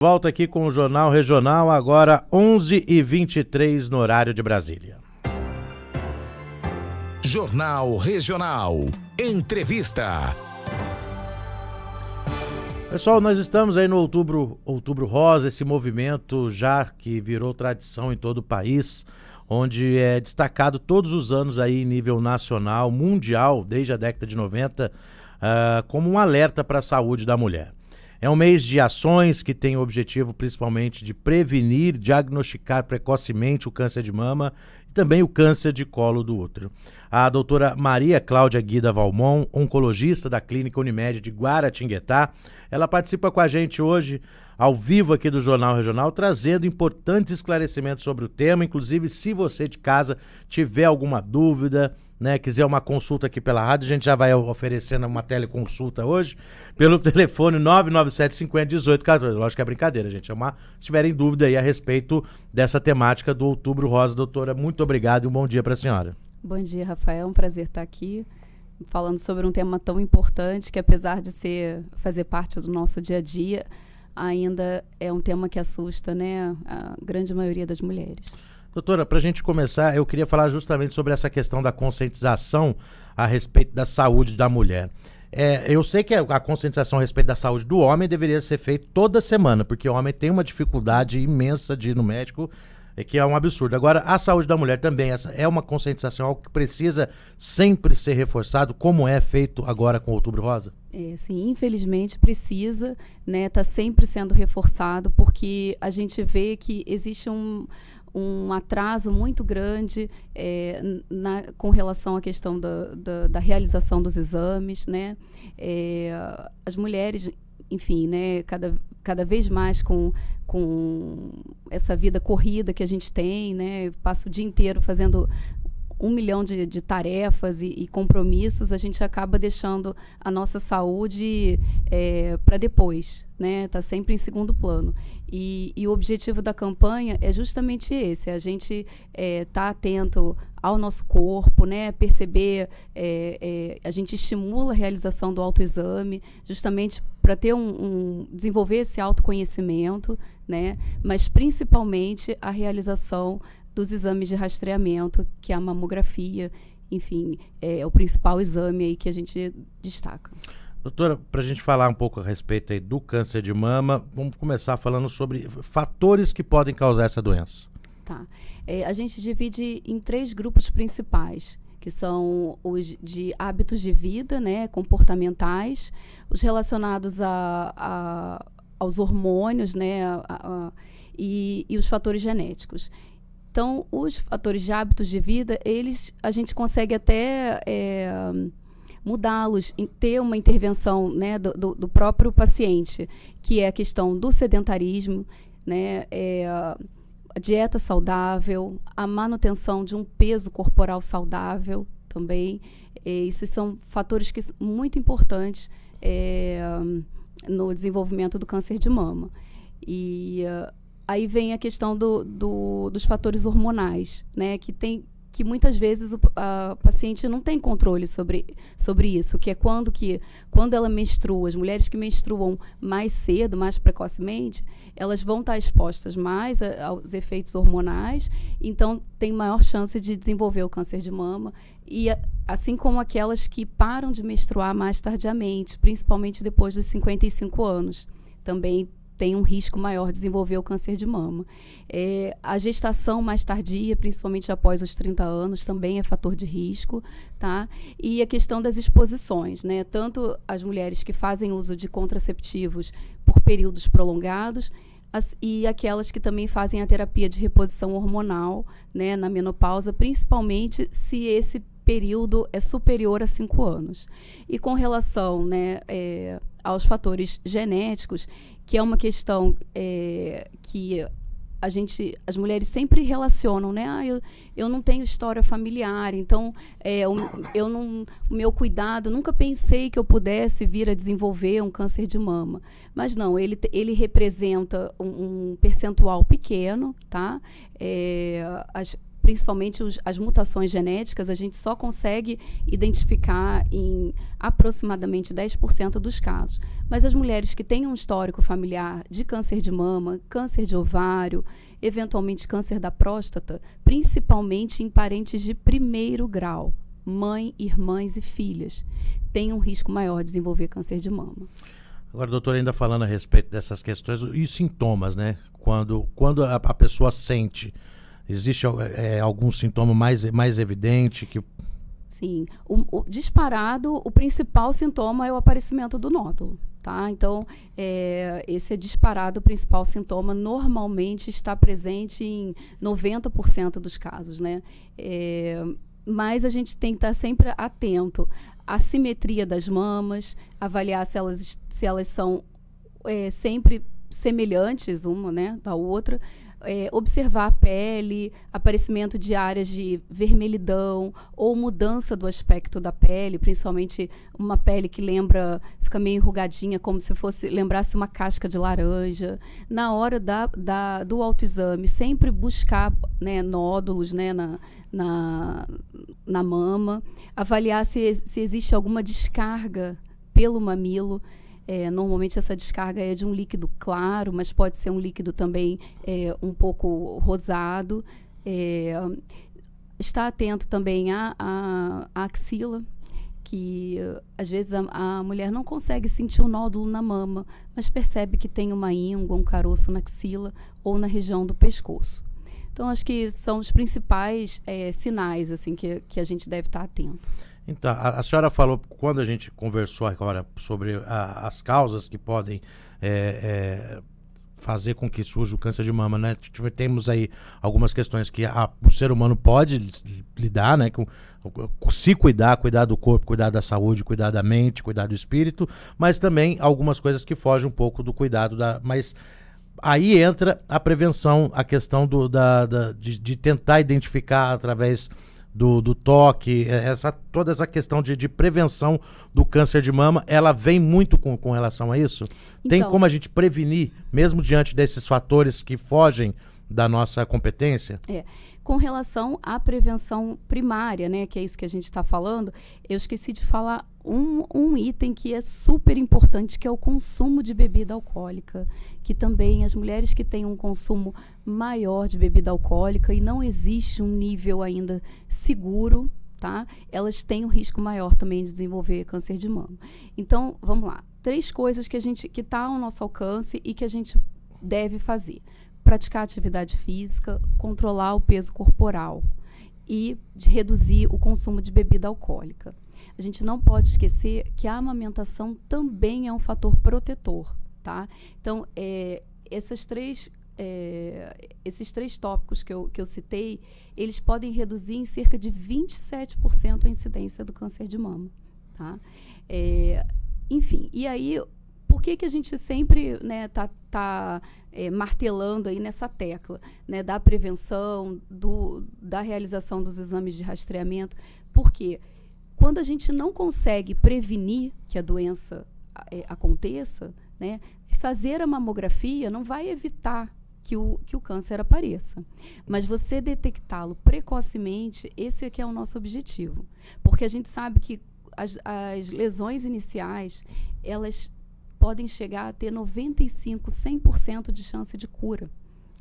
Volta aqui com o Jornal Regional, agora 11h23 no horário de Brasília. Jornal Regional. Entrevista. Pessoal, nós estamos aí no Outubro Rosa, esse movimento já que virou tradição em todo o país, onde é destacado todos os anos aí em nível nacional, mundial, desde a década de 90, como um alerta para a saúde da mulher. É um mês de ações que tem o objetivo principalmente de prevenir, diagnosticar precocemente o câncer de mama e também o câncer de colo do útero. A doutora Maria Cláudia Guida Valmon, oncologista da Clínica Unimed de Guaratinguetá, ela participa com a gente hoje, ao vivo aqui do Jornal Regional, trazendo importantes esclarecimentos sobre o tema. Inclusive, se você de casa tiver alguma dúvida, quiser uma consulta aqui pela rádio, a gente já vai oferecendo uma teleconsulta hoje, pelo telefone 997-50-1814. Lógico que é brincadeira, gente. Se tiverem dúvida aí a respeito dessa temática do Outubro Rosa, doutora, muito obrigado e um bom dia para a senhora. Bom dia, Rafael. É um prazer estar aqui falando sobre um tema tão importante que, apesar de fazer parte do nosso dia a dia, ainda é um tema que assusta, a grande maioria das mulheres. Doutora, para a gente começar, eu queria falar justamente sobre essa questão da conscientização a respeito da saúde da mulher. Eu sei que a conscientização a respeito da saúde do homem deveria ser feita toda semana, porque o homem tem uma dificuldade imensa de ir no médico, que é um absurdo. Agora, a saúde da mulher também é uma conscientização, algo que precisa sempre ser reforçado, como é feito agora com o Outubro Rosa? Sim, infelizmente precisa, tá sempre sendo reforçado, porque a gente vê que existe um atraso muito grande com relação à questão da realização dos exames, as mulheres, enfim, cada vez mais com essa vida corrida que a gente tem, passa o dia inteiro fazendo 1 milhão de tarefas e compromissos, a gente acaba deixando a nossa saúde para depois, está sempre em segundo plano. E o objetivo da campanha é justamente esse, a gente tá atento ao nosso corpo, perceber, a gente estimula a realização do autoexame, justamente para ter desenvolver esse autoconhecimento, mas principalmente a realização dos exames de rastreamento, que é a mamografia, enfim, é o principal exame aí que a gente destaca. Doutora, para a gente falar um pouco a respeito aí do câncer de mama, vamos começar falando sobre fatores que podem causar essa doença. Tá. A gente divide em 3 grupos principais, que são os de hábitos de vida, comportamentais, os relacionados aos hormônios, e os fatores genéticos. Então, os fatores de hábitos de vida, a gente consegue até mudá-los, ter uma intervenção do próprio paciente, que é a questão do sedentarismo, a dieta saudável, a manutenção de um peso corporal saudável também. Isso são fatores que são muito importantes no desenvolvimento do câncer de mama. E aí vem a questão dos fatores hormonais, que muitas vezes a paciente não tem controle sobre isso, que é quando ela menstrua, as mulheres que menstruam mais cedo, mais precocemente, elas vão estar expostas mais aos efeitos hormonais, então tem maior chance de desenvolver o câncer de mama, e assim como aquelas que param de menstruar mais tardiamente, principalmente depois dos 55 anos, também tem um risco maior de desenvolver o câncer de mama. A gestação mais tardia, principalmente após os 30 anos, também é fator de risco, tá? E a questão das exposições, tanto as mulheres que fazem uso de contraceptivos por períodos prolongados, e aquelas que também fazem a terapia de reposição hormonal, na menopausa, principalmente se esse período é superior a 5 anos. E com relação aos fatores genéticos, que é uma questão que as mulheres sempre relacionam, eu não tenho história familiar, então o meu cuidado, nunca pensei que eu pudesse vir a desenvolver um câncer de mama. Mas não, ele representa um percentual pequeno, tá? principalmente as mutações genéticas, a gente só consegue identificar em aproximadamente 10% dos casos. Mas as mulheres que têm um histórico familiar de câncer de mama, câncer de ovário, eventualmente câncer da próstata, principalmente em parentes de primeiro grau, mãe, irmãs e filhas, têm um risco maior de desenvolver câncer de mama. Agora, doutora, ainda falando a respeito dessas questões e sintomas, né? Quando a pessoa sente, existe algum sintoma mais evidente que... Sim, disparado, o principal sintoma é o aparecimento do nódulo, tá? Então, esse é disparado o principal sintoma, normalmente está presente em 90% dos casos, né? Mas a gente tem que estar sempre atento à simetria das mamas, avaliar se elas são sempre semelhantes uma, né, da outra, observar a pele, aparecimento de áreas de vermelhidão ou mudança do aspecto da pele, principalmente uma pele que fica meio enrugadinha, como se lembrasse uma casca de laranja. Na hora do autoexame, sempre buscar, né, nódulos, né, na mama, avaliar se existe alguma descarga pelo mamilo. Normalmente essa descarga é de um líquido claro, mas pode ser um líquido também um pouco rosado. Estar atento também à axila, que às vezes a mulher não consegue sentir o nódulo na mama, mas percebe que tem uma íngua, um caroço na axila ou na região do pescoço. Então, acho que são os principais sinais assim, que a gente deve estar atento. Então, a senhora falou, quando a gente conversou agora sobre as causas que podem fazer com que surja o câncer de mama, né? Temos aí algumas questões que o ser humano pode lidar, né? Se cuidar do corpo, cuidar da saúde, cuidar da mente, cuidar do espírito, mas também algumas coisas que fogem um pouco do cuidado mas aí entra a prevenção, a questão de tentar identificar através do toque, toda essa questão de prevenção do câncer de mama, ela vem muito com relação a isso? Então, tem como a gente prevenir, mesmo diante desses fatores que fogem da nossa competência? Com relação à prevenção primária, né, que é isso que a gente está falando, eu esqueci de falar um item que é super importante, que é o consumo de bebida alcoólica, que também as mulheres que têm um consumo maior de bebida alcoólica e não existe um nível ainda seguro, tá? Elas têm um risco maior também de desenvolver câncer de mama. Então, vamos lá. 3 coisas que está ao nosso alcance e que a gente deve fazer. Praticar atividade física, controlar o peso corporal e reduzir o consumo de bebida alcoólica. A gente não pode esquecer que a amamentação também é um fator protetor, tá? Então, esses 3 tópicos que eu citei, eles podem reduzir em cerca de 27% a incidência do câncer de mama, tá? Enfim, e aí, por que a gente sempre, né, tá martelando aí nessa tecla, né, da prevenção, da realização dos exames de rastreamento? Porque quando a gente não consegue prevenir que a doença aconteça, né, fazer a mamografia não vai evitar que o câncer apareça. Mas você detectá-lo precocemente, esse aqui é o nosso objetivo. Porque a gente sabe que as lesões iniciais, elas podem chegar a ter 95%, 100% de chance de cura,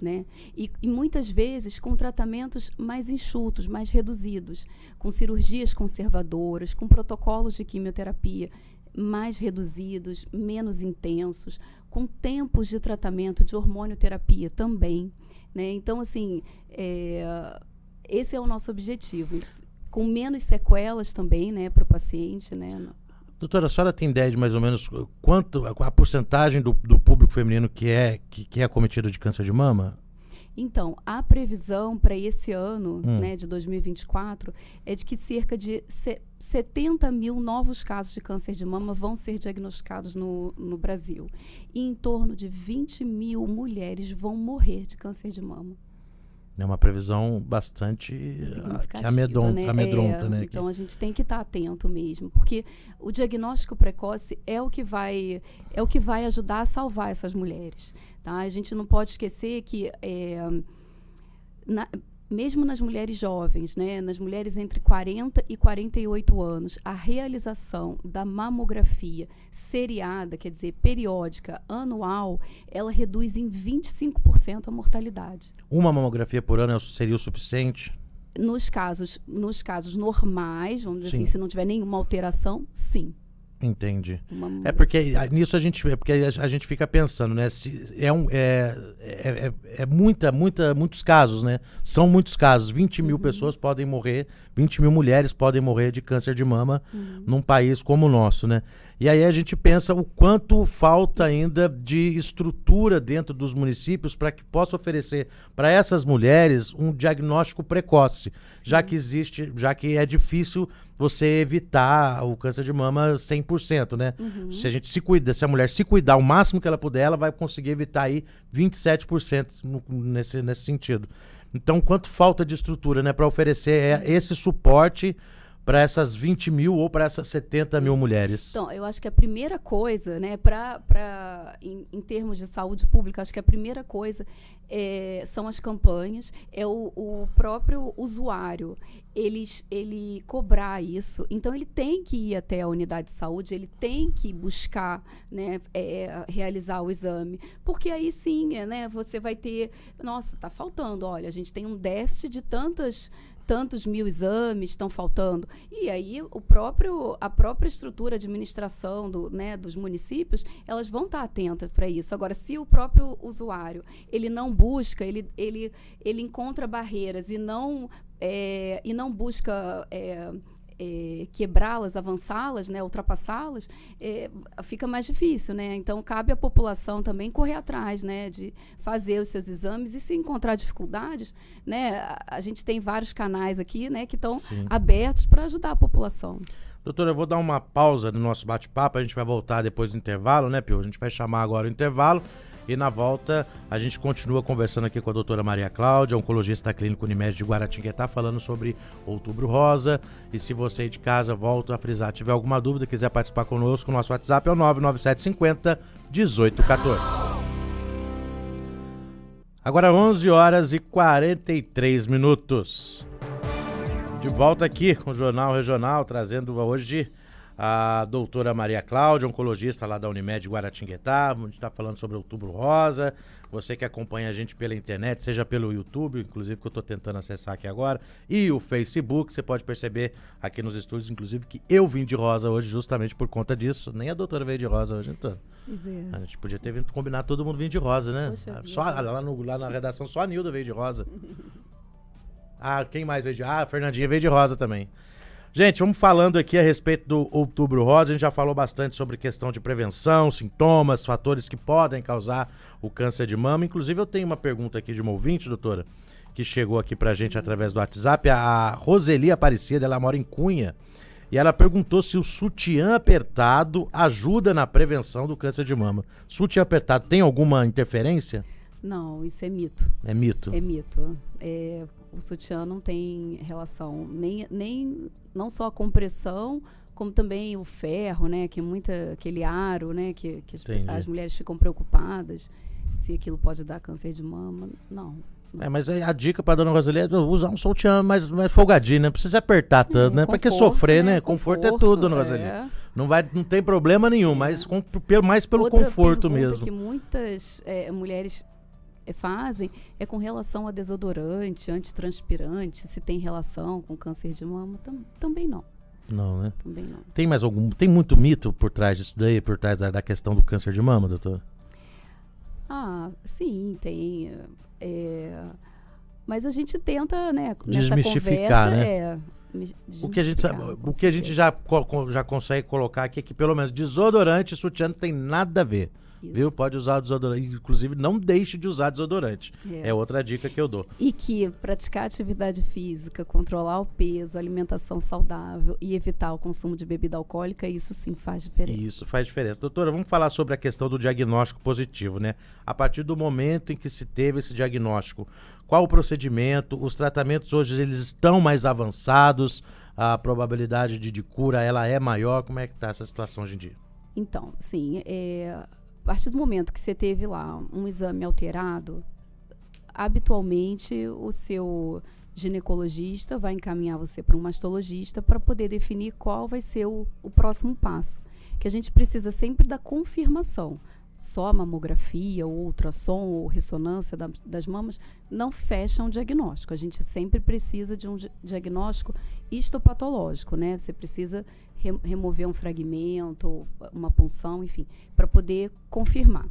né? E muitas vezes com tratamentos mais enxutos, mais reduzidos, com cirurgias conservadoras, com protocolos de quimioterapia mais reduzidos, menos intensos, com tempos de tratamento de hormonioterapia também, né? Então, assim, esse é o nosso objetivo, com menos sequelas também, né, para o paciente, né? Doutora, a senhora tem ideia de mais ou menos quanto a porcentagem do público feminino que é acometido de câncer de mama? Então, a previsão para esse ano, né, de 2024, é de que cerca de 70 mil novos casos de câncer de mama vão ser diagnosticados no Brasil. E em torno de 20 mil mulheres vão morrer de câncer de mama. É uma previsão bastante que amedronta, né? Então, a gente tem que estar atento mesmo, porque o diagnóstico precoce é o que vai ajudar a salvar essas mulheres, tá? A gente não pode esquecer que mesmo nas mulheres jovens, né, nas mulheres entre 40 e 48 anos, a realização da mamografia seriada, quer dizer, periódica, anual, ela reduz em 25% a mortalidade. Uma mamografia por ano seria o suficiente? Nos casos normais, vamos dizer Sim. assim, se não tiver nenhuma alteração, sim. Entendi. Uma É porque nisso a gente fica pensando, né? Muitos casos, né? São muitos casos. 20 mil pessoas podem morrer, 20 mil mulheres podem morrer de câncer de mama num país como o nosso, né? E aí a gente pensa o quanto falta ainda de estrutura dentro dos municípios para que possa oferecer para essas mulheres um diagnóstico precoce, já que é difícil você evitar o câncer de mama 100%, né? Se a gente se a mulher se cuidar o máximo que ela puder, ela vai conseguir evitar aí 27% nesse sentido. Então, quanto falta de estrutura, né, para oferecer esse suporte para essas 20 mil ou para essas 70 mil mulheres? Então, eu acho que a primeira coisa, né, em termos de saúde pública, acho que a primeira coisa são as campanhas, o próprio usuário, ele cobrar isso. Então, ele tem que ir até a unidade de saúde, ele tem que buscar, né, realizar o exame, porque aí sim, né, você vai ter, nossa, está faltando, olha, a gente tem um déficit de tantos mil exames estão faltando. E aí a própria estrutura de administração dos municípios, elas vão estar atentas para isso. Agora, se o próprio usuário ele não busca, ele encontra barreiras e não busca quebrá-las, avançá-las, né, ultrapassá-las, fica mais difícil, né? Então, cabe à população também correr atrás, né, de fazer os seus exames e se encontrar dificuldades, né, a gente tem vários canais aqui, né, que estão abertos para ajudar a população. Doutora, eu vou dar uma pausa no nosso bate-papo, a gente vai voltar depois do intervalo, né, Pio? A gente vai chamar agora o intervalo e na volta a gente continua conversando aqui com a doutora Maria Cláudia, oncologista da Clínica Unimed de Guaratinguetá, falando sobre Outubro Rosa. E se você aí de casa, volto a frisar, tiver alguma dúvida, quiser participar conosco, o nosso WhatsApp é o 99750-1814. Agora 11 horas e 43 minutos. De volta aqui com o Jornal Regional, trazendo hoje a doutora Maria Cláudia, oncologista lá da Unimed Guaratinguetá. A gente está falando sobre Outubro Rosa. Você que acompanha a gente pela internet, seja pelo YouTube, inclusive que eu estou tentando acessar aqui agora, e o Facebook, você pode perceber aqui nos estúdios, inclusive, que eu vim de rosa hoje justamente por conta disso. Nem a doutora veio de rosa hoje, então. A gente podia ter vindo combinar todo mundo vindo de rosa, né? Só, lá na redação só a Nilda veio de rosa. Quem mais veio de... a Fernandinha veio de rosa também. Gente, vamos falando aqui a respeito do Outubro Rosa. A gente já falou bastante sobre questão de prevenção, sintomas, fatores que podem causar o câncer de mama. Inclusive, eu tenho uma pergunta aqui de uma ouvinte, doutora, que chegou aqui pra gente através do WhatsApp. A Roseli Aparecida, ela mora em Cunha. E ela perguntou se o sutiã apertado ajuda na prevenção do câncer de mama. Sutiã apertado tem alguma interferência? Não, isso é mito. É mito? É mito. O sutiã não tem relação, não só a compressão, como também o ferro, né? Que aquele aro, né? Que as mulheres ficam preocupadas se aquilo pode dar câncer de mama. Não. Mas a dica pra dona Roseli é usar um sutiã mais folgadinho, né? Não precisa apertar tanto, né? Pra que sofrer, né? Conforto é tudo, dona Roseli. Não tem problema nenhum, mas mais pelo conforto mesmo. Que muitas mulheres fazem com relação a desodorante, antitranspirante, se tem relação com câncer de mama, também não. Não, né? Também não. Tem muito mito por trás disso daí, por trás da questão do câncer de mama, doutora? Sim, tem. Mas a gente tenta, né, desmistificar, nessa conversa, né? O que a gente já consegue colocar aqui é que pelo menos desodorante e sutiã não tem nada a ver. Isso. Viu? Pode usar desodorante. Inclusive, não deixe de usar desodorante. É outra dica que eu dou. E que praticar atividade física, controlar o peso, alimentação saudável e evitar o consumo de bebida alcoólica, isso sim faz diferença. Isso faz diferença. Doutora, vamos falar sobre a questão do diagnóstico positivo, né? A partir do momento em que se teve esse diagnóstico, qual o procedimento? Os tratamentos hoje eles estão mais avançados? A probabilidade de cura ela é maior? Como é que está essa situação hoje em dia? Então, sim, a partir do momento que você teve lá um exame alterado, habitualmente o seu ginecologista vai encaminhar você para um mastologista para poder definir qual vai ser o próximo passo. Que a gente precisa sempre da confirmação. Só a mamografia, ou ultrassom, ou ressonância das mamas não fecham o diagnóstico. A gente sempre precisa de um diagnóstico histopatológico, né? Você precisa remover um fragmento, uma punção, enfim, para poder confirmar.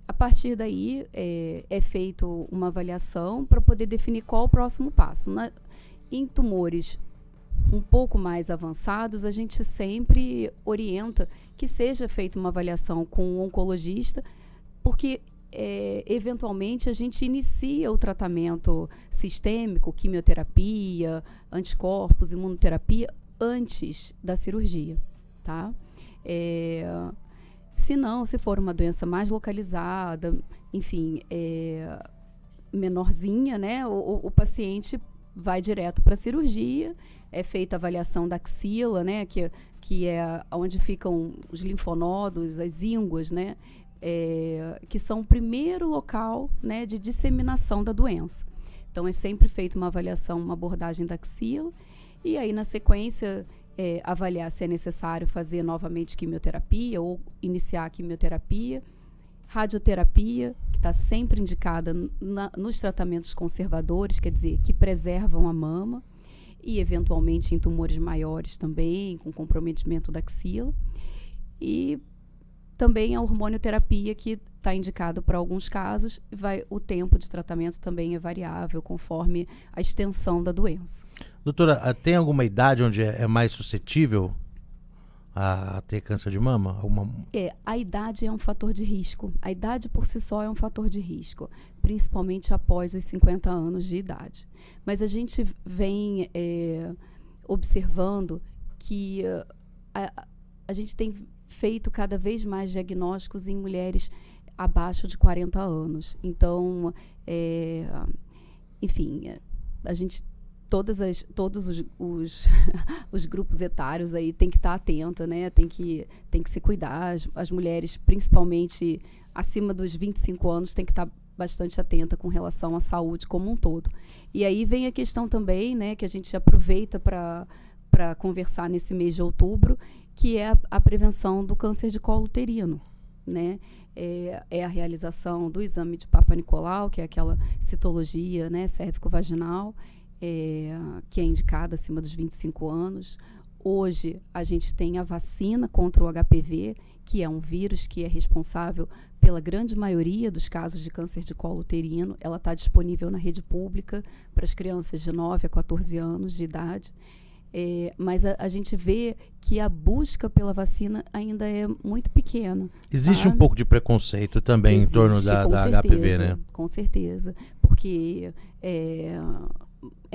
A partir daí, é feita uma avaliação para poder definir qual o próximo passo. Em tumores um pouco mais avançados, a gente sempre orienta que seja feita uma avaliação com um oncologista, porque eventualmente a gente inicia o tratamento sistêmico, quimioterapia, anticorpos, imunoterapia, antes da cirurgia, tá? Se não, se for uma doença mais localizada, enfim, menorzinha, né, o paciente vai direto para a cirurgia, é feita a avaliação da axila, né, que é onde ficam os linfonodos, as ínguas, né, que são o primeiro local, né, de disseminação da doença. Então, é sempre feita uma avaliação, uma abordagem da axila, e aí, na sequência, avaliar se é necessário fazer novamente quimioterapia ou iniciar a quimioterapia, radioterapia, que está sempre indicada nos tratamentos conservadores, quer dizer, que preservam a mama, e eventualmente em tumores maiores também, com comprometimento da axila. E também a hormonioterapia, que está indicado para alguns casos, o tempo de tratamento também é variável, conforme a extensão da doença. Doutora, tem alguma idade onde é mais suscetível a ter câncer de mama? A idade é um fator de risco. A idade por si só é um fator de risco, principalmente após os 50 anos de idade. Mas a gente vem observando que a gente tem feito cada vez mais diagnósticos em mulheres abaixo de 40 anos. Então, enfim, a gente... Todos os grupos etários aí tem que estar atento, né? Tem que se cuidar. As mulheres, principalmente acima dos 25 anos, tem que estar bastante atenta com relação à saúde como um todo. E aí vem a questão também, né, que a gente aproveita para conversar nesse mês de outubro, que é a prevenção do câncer de colo uterino, né? É a realização do exame de Papa Nicolau, que é aquela citologia, né, cérvico-vaginal, que é indicada acima dos 25 anos. Hoje, a gente tem a vacina contra o HPV, que é um vírus que é responsável pela grande maioria dos casos de câncer de colo uterino. Ela está disponível na rede pública para as crianças de 9 a 14 anos de idade. Mas a gente vê que a busca pela vacina ainda é muito pequena. Existe um pouco de preconceito também em torno da HPV, né? Com certeza, porque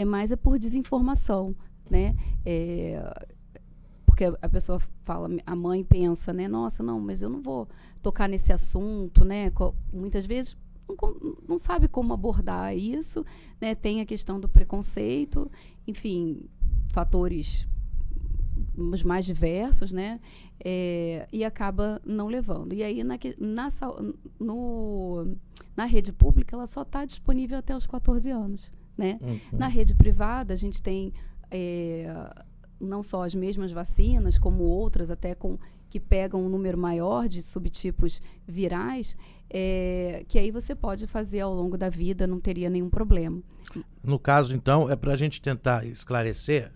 mais por desinformação, né? Porque a pessoa fala, a mãe pensa, né? Nossa, não, mas eu não vou tocar nesse assunto, né? Muitas vezes não sabe como abordar isso, né? Tem a questão do preconceito, enfim, fatores os mais diversos, né? E acaba não levando. E aí, na rede pública, ela só está disponível até os 14 anos. Né? Uhum. Na rede privada, a gente tem não só as mesmas vacinas, como outras, até que pegam um número maior de subtipos virais, que aí você pode fazer ao longo da vida, não teria nenhum problema. No caso, então, para a gente tentar esclarecer,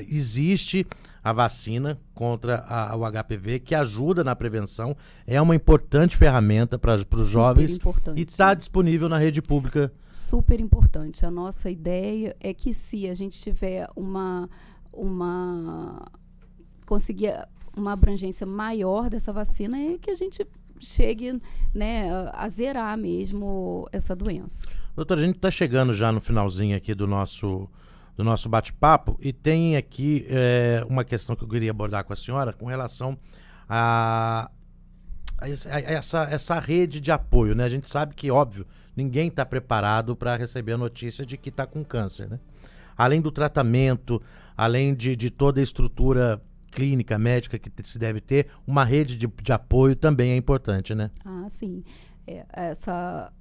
existe a vacina contra o HPV, que ajuda na prevenção, é uma importante ferramenta para os jovens e está disponível na rede pública. Super importante. A nossa ideia é que, se a gente tiver conseguir uma abrangência maior dessa vacina, é que a gente chegue, né, a zerar mesmo essa doença. Doutora, a gente está chegando já no finalzinho aqui do nosso bate-papo, e tem aqui uma questão que eu queria abordar com a senhora com relação a essa rede de apoio, né? A gente sabe que, óbvio, ninguém está preparado para receber a notícia de que está com câncer, né? Além do tratamento, além de toda a estrutura clínica, médica que se deve ter, uma rede de apoio também é importante, né? Ah, sim.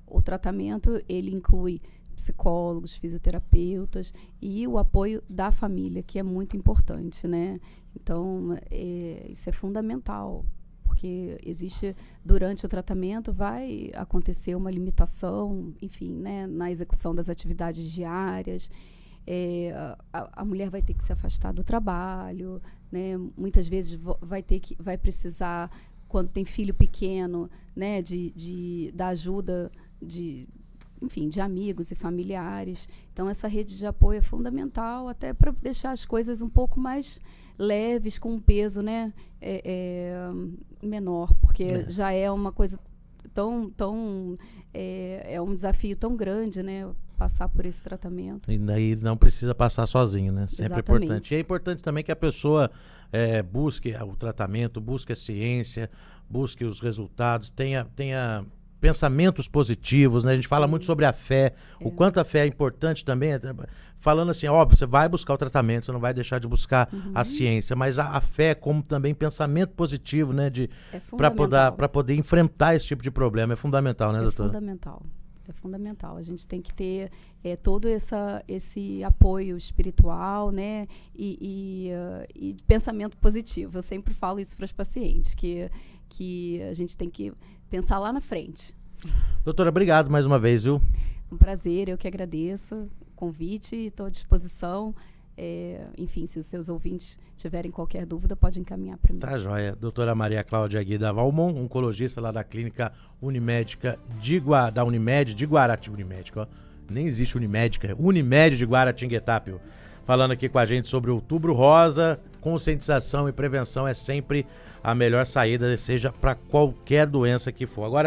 O tratamento, ele inclui psicólogos, fisioterapeutas e o apoio da família, que é muito importante, né? Então, isso é fundamental, porque existe, durante o tratamento, vai acontecer uma limitação, enfim, né, na execução das atividades diárias. A mulher vai ter que se afastar do trabalho, né? Muitas vezes vai precisar, quando tem filho pequeno, né, da ajuda de amigos e familiares. Então, essa rede de apoio é fundamental, até para deixar as coisas um pouco mais leves, com um peso, né, menor, porque já é uma coisa é um desafio tão grande, né, passar por esse tratamento. E daí não precisa passar sozinho, né? Sempre é importante. E é importante também que a pessoa busque o tratamento, busque a ciência, busque os resultados, tenha pensamentos positivos, né? A gente fala muito sobre a fé, o quanto a fé é importante também, falando assim, óbvio, você vai buscar o tratamento, você não vai deixar de buscar a ciência, mas a fé como também pensamento positivo, né? Para poder enfrentar esse tipo de problema, é fundamental, né, doutora? É fundamental. A gente tem que ter todo esse apoio espiritual, né? E pensamento positivo. Eu sempre falo isso para os pacientes, que a gente tem que pensar lá na frente. Doutora, obrigado mais uma vez, viu? Um prazer, eu que agradeço o convite e estou à disposição. Enfim, se os seus ouvintes tiverem qualquer dúvida, pode encaminhar para mim. Tá joia. Doutora Maria Cláudia Guida Valmont, oncologista lá da clínica Unimédica da Unimed de Guaratinguetá, ó. Nem existe Unimédica, Unimed de Guaratinguetá, falando aqui com a gente sobre o Outubro Rosa. Conscientização e prevenção é sempre a melhor saída, seja para qualquer doença que for. Agora